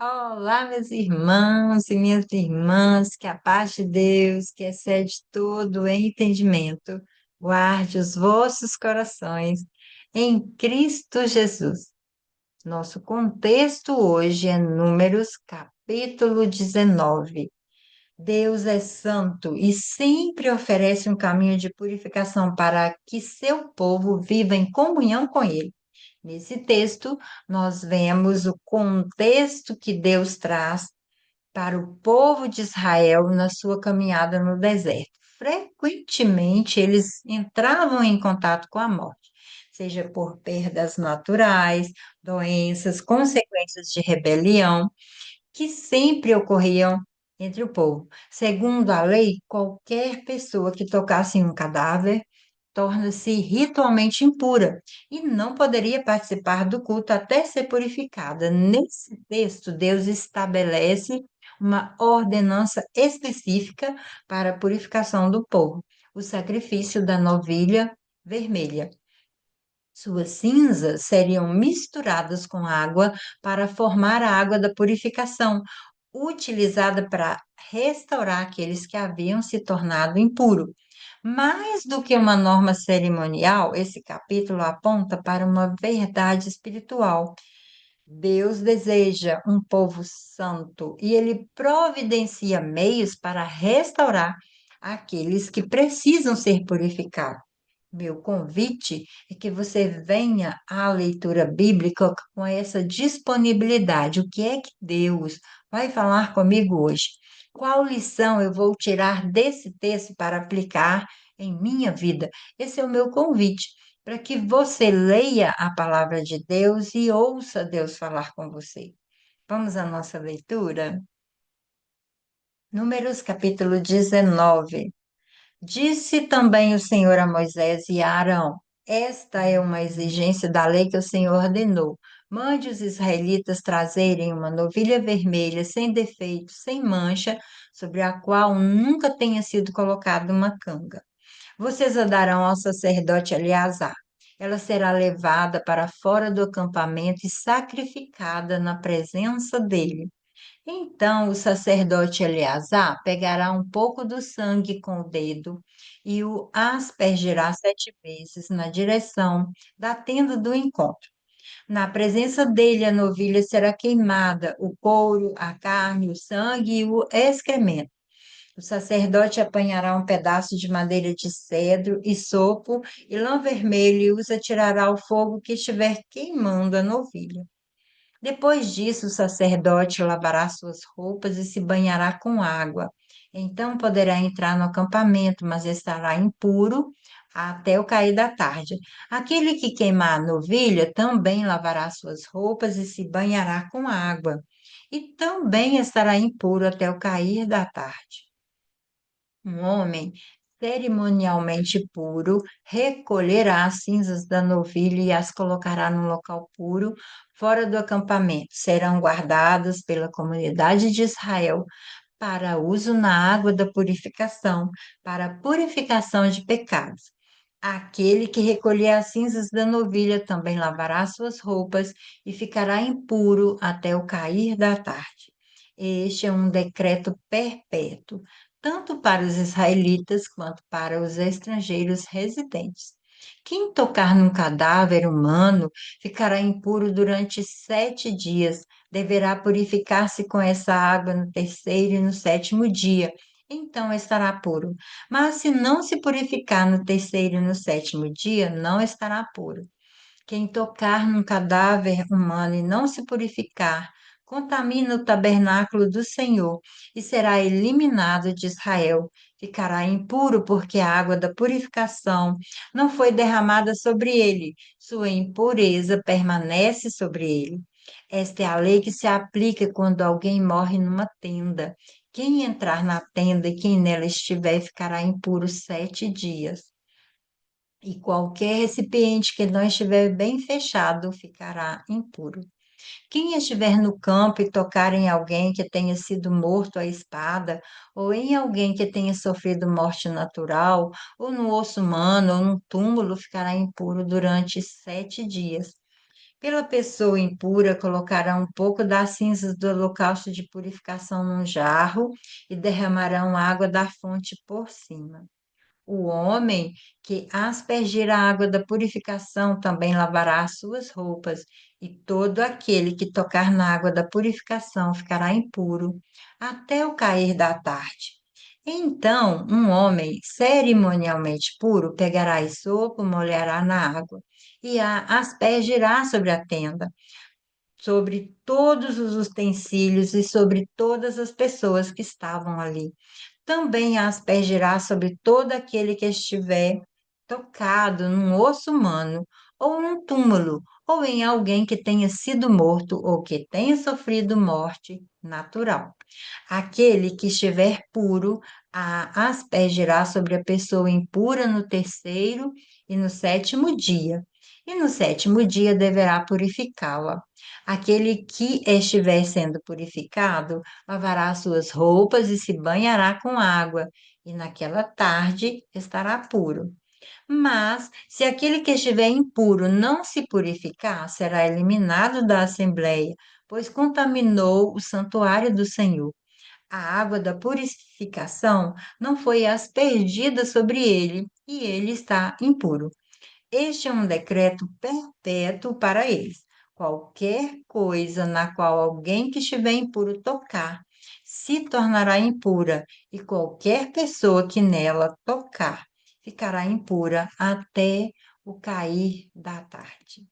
Olá, meus irmãos e minhas irmãs, que a paz de Deus, que excede todo entendimento, guarde os vossos corações em Cristo Jesus. Nosso contexto hoje é Números, capítulo 19. Deus é santo e sempre oferece um caminho de purificação para que seu povo viva em comunhão com ele. Nesse texto, nós vemos o contexto que Deus traz para o povo de Israel na sua caminhada no deserto. Frequentemente, eles entravam em contato com a morte, seja por perdas naturais, doenças, consequências de rebelião que sempre ocorriam entre o povo. Segundo a lei, qualquer pessoa que tocasse em um cadáver torna-se ritualmente impura e não poderia participar do culto até ser purificada. Nesse texto, Deus estabelece uma ordenança específica para a purificação do povo, o sacrifício da novilha vermelha. Suas cinzas seriam misturadas com água para formar a água da purificação, utilizada para restaurar aqueles que haviam se tornado impuros. Mais do que uma norma cerimonial, esse capítulo aponta para uma verdade espiritual. Deus deseja um povo santo e ele providencia meios para restaurar aqueles que precisam ser purificados. Meu convite é que você venha à leitura bíblica com essa disponibilidade. O que é que Deus vai falar comigo hoje? Qual lição eu vou tirar desse texto para aplicar em minha vida? Esse é o meu convite, para que você leia a palavra de Deus e ouça Deus falar com você. Vamos à nossa leitura? Números capítulo 19. Disse também o Senhor a Moisés e a Arão: Esta é uma exigência da lei que o Senhor ordenou. Mande os israelitas trazerem uma novilha vermelha, sem defeito, sem mancha, sobre a qual nunca tenha sido colocada uma canga. Vocês a darão ao sacerdote Eleazar. Ela será levada para fora do acampamento e sacrificada na presença dele. Então o sacerdote Eleazar pegará um pouco do sangue com o dedo e o aspergirá 7 vezes na direção da tenda do encontro. Na presença dele, a novilha será queimada, o couro, a carne, o sangue e o excremento. O sacerdote apanhará um pedaço de madeira de cedro e sopo e lã vermelha e os atirará ao fogo que estiver queimando a novilha. Depois disso, o sacerdote lavará suas roupas e se banhará com água. Então poderá entrar no acampamento, mas estará impuro até o cair da tarde. Aquele que queimar a novilha também lavará suas roupas e se banhará com água. E também estará impuro até o cair da tarde. Um homem cerimonialmente puro recolherá as cinzas da novilha e as colocará num local puro, fora do acampamento. Serão guardadas pela comunidade de Israel para uso na água da purificação, para a purificação de pecados. Aquele que recolher as cinzas da novilha também lavará suas roupas e ficará impuro até o cair da tarde. Este é um decreto perpétuo, tanto para os israelitas quanto para os estrangeiros residentes. Quem tocar num cadáver humano ficará impuro durante 7 dias. Deverá purificar-se com essa água no terceiro e no sétimo dia. Então estará puro. Mas se não se purificar no terceiro e no sétimo dia, não estará puro. Quem tocar num cadáver humano e não se purificar, contamina o tabernáculo do Senhor e será eliminado de Israel. Ficará impuro porque a água da purificação não foi derramada sobre ele. Sua impureza permanece sobre ele. Esta é a lei que se aplica quando alguém morre numa tenda. Quem entrar na tenda e quem nela estiver ficará impuro 7 dias. E qualquer recipiente que não estiver bem fechado ficará impuro. Quem estiver no campo e tocar em alguém que tenha sido morto à espada, ou em alguém que tenha sofrido morte natural, ou no osso humano, ou num túmulo, ficará impuro durante 7 dias. Pela pessoa impura, colocarão um pouco das cinzas do holocausto de purificação num jarro e derramarão água da fonte por cima. O homem que aspergir a água da purificação também lavará as suas roupas, e todo aquele que tocar na água da purificação ficará impuro até o cair da tarde. Então, um homem cerimonialmente puro pegará esopo, molhará na água e a aspergirá sobre a tenda, sobre todos os utensílios e sobre todas as pessoas que estavam ali. Também aspergirá sobre todo aquele que estiver tocado num osso humano, ou num túmulo, ou em alguém que tenha sido morto, ou que tenha sofrido morte natural. Aquele que estiver puro a aspergirá sobre a pessoa impura no terceiro e no sétimo dia. E no sétimo dia deverá purificá-la. Aquele que estiver sendo purificado lavará as suas roupas e se banhará com água, e naquela tarde estará puro. Mas, se aquele que estiver impuro não se purificar, será eliminado da assembleia, pois contaminou o santuário do Senhor. A água da purificação não foi aspergida sobre ele, e ele está impuro. Este é um decreto perpétuo para eles. Qualquer coisa na qual alguém que estiver impuro tocar se tornará impura, e qualquer pessoa que nela tocar ficará impura até o cair da tarde.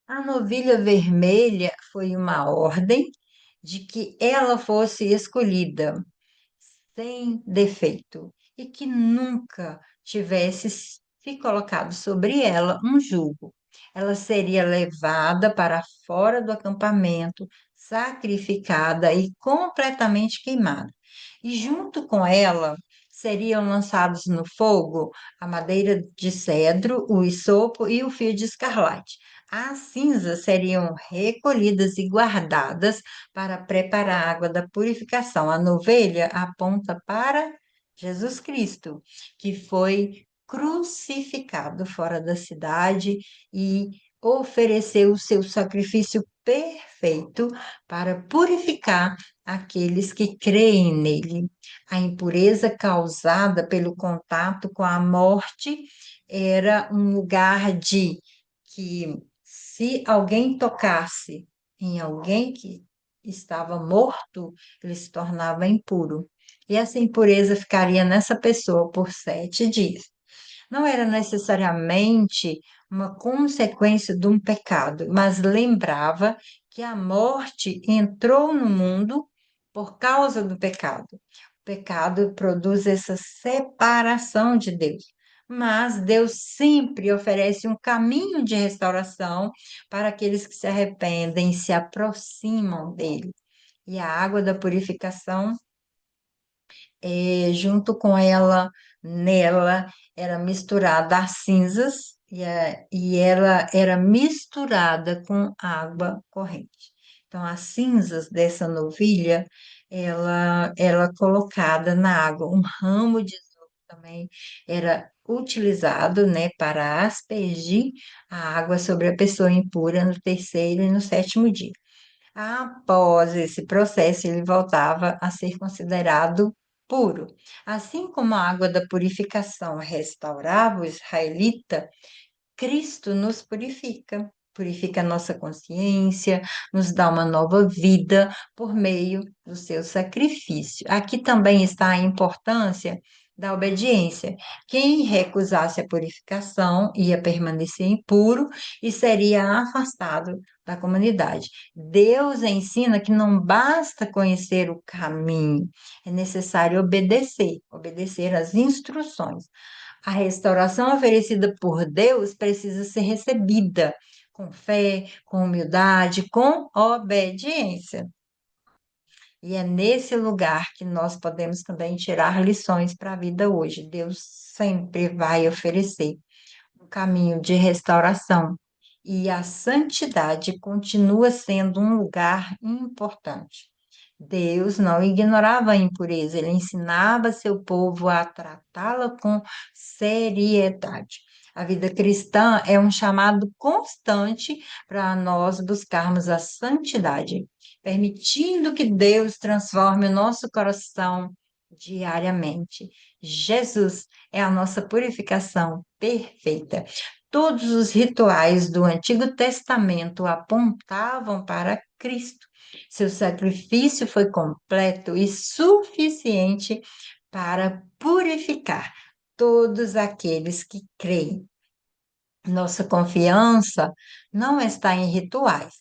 A novilha vermelha foi uma ordem de que ela fosse escolhida sem defeito e que nunca tivesse se colocado sobre ela um jugo. Ela seria levada para fora do acampamento, sacrificada e completamente queimada. E junto com ela seriam lançados no fogo a madeira de cedro, o isopo e o fio de escarlate. As cinzas seriam recolhidas e guardadas para preparar a água da purificação. A novelha aponta para Jesus Cristo, que foi crucificado fora da cidade e ofereceu o seu sacrifício perfeito para purificar aqueles que creem nele. A impureza causada pelo contato com a morte era um lugar de que, se alguém tocasse em alguém que estava morto, ele se tornava impuro. E essa impureza ficaria nessa pessoa por 7 dias. Não era necessariamente uma consequência de um pecado, mas lembrava que a morte entrou no mundo por causa do pecado. O pecado produz essa separação de Deus. Mas Deus sempre oferece um caminho de restauração para aqueles que se arrependem e se aproximam dele. E a água da purificação junto com ela, nela, era misturada as cinzas e ela era misturada com água corrente. Então, as cinzas dessa novilha, ela era colocada na água. Um ramo de isopo também era utilizado, né, para aspergir a água sobre a pessoa impura no terceiro e no sétimo dia. Após esse processo, ele voltava a ser considerado puro. Assim como a água da purificação restaurava o israelita, Cristo nos purifica, purifica a nossa consciência, nos dá uma nova vida por meio do seu sacrifício. Aqui também está a importância da obediência. Quem recusasse a purificação ia permanecer impuro e seria afastado da comunidade. Deus ensina que não basta conhecer o caminho, é necessário obedecer, obedecer às instruções. A restauração oferecida por Deus precisa ser recebida com fé, com humildade, com obediência. E é nesse lugar que nós podemos também tirar lições para a vida hoje. Deus sempre vai oferecer um caminho de restauração. E a santidade continua sendo um lugar importante. Deus não ignorava a impureza, ele ensinava seu povo a tratá-la com seriedade. A vida cristã é um chamado constante para nós buscarmos a santidade, permitindo que Deus transforme o nosso coração diariamente. Jesus é a nossa purificação perfeita. Todos os rituais do Antigo Testamento apontavam para Cristo. Seu sacrifício foi completo e suficiente para purificar todos aqueles que creem. Nossa confiança não está em rituais,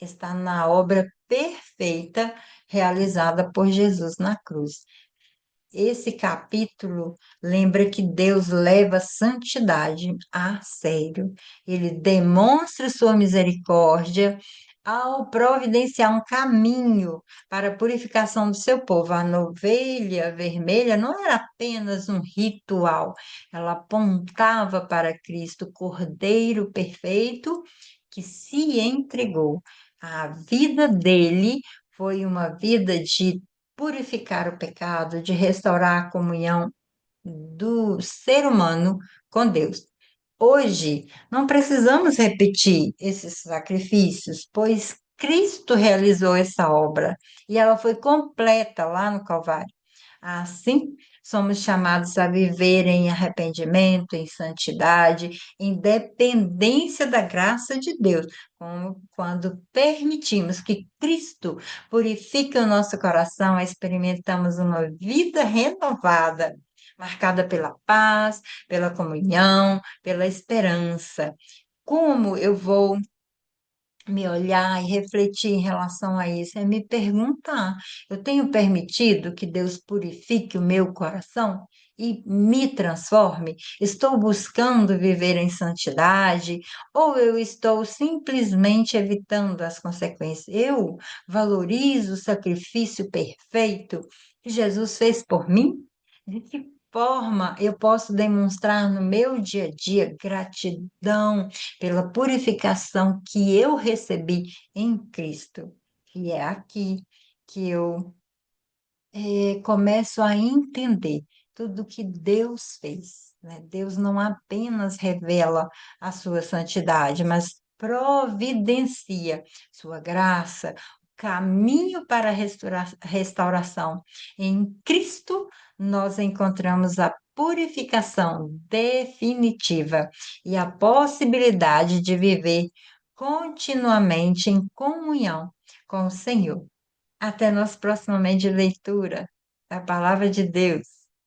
está na obra perfeita realizada por Jesus na cruz. Esse capítulo lembra que Deus leva a santidade a sério. Ele demonstra sua misericórdia ao providenciar um caminho para a purificação do seu povo. A ovelha vermelha não era apenas um ritual, ela apontava para Cristo, Cordeiro perfeito, que se entregou. A vida dele foi uma vida de purificar o pecado, de restaurar a comunhão do ser humano com Deus. Hoje, não precisamos repetir esses sacrifícios, pois Cristo realizou essa obra e ela foi completa lá no Calvário. Assim, somos chamados a viver em arrependimento, em santidade, em dependência da graça de Deus, como quando permitimos que Cristo purifique o nosso coração, experimentamos uma vida renovada, marcada pela paz, pela comunhão, pela esperança. Como eu vou me olhar e refletir em relação a isso, é me perguntar: eu tenho permitido que Deus purifique o meu coração e me transforme? Estou buscando viver em santidade ou eu estou simplesmente evitando as consequências? Eu valorizo o sacrifício perfeito que Jesus fez por mim? De que forma eu posso demonstrar no meu dia a dia gratidão pela purificação que eu recebi em Cristo? E é aqui que eu começo a entender tudo que Deus fez, né? Deus não apenas revela a sua santidade, mas providencia sua graça, o caminho para a restauração. Em Cristo, nós encontramos a purificação definitiva e a possibilidade de viver continuamente em comunhão com o Senhor. Até nosso próximo momento de leitura da Palavra de Deus.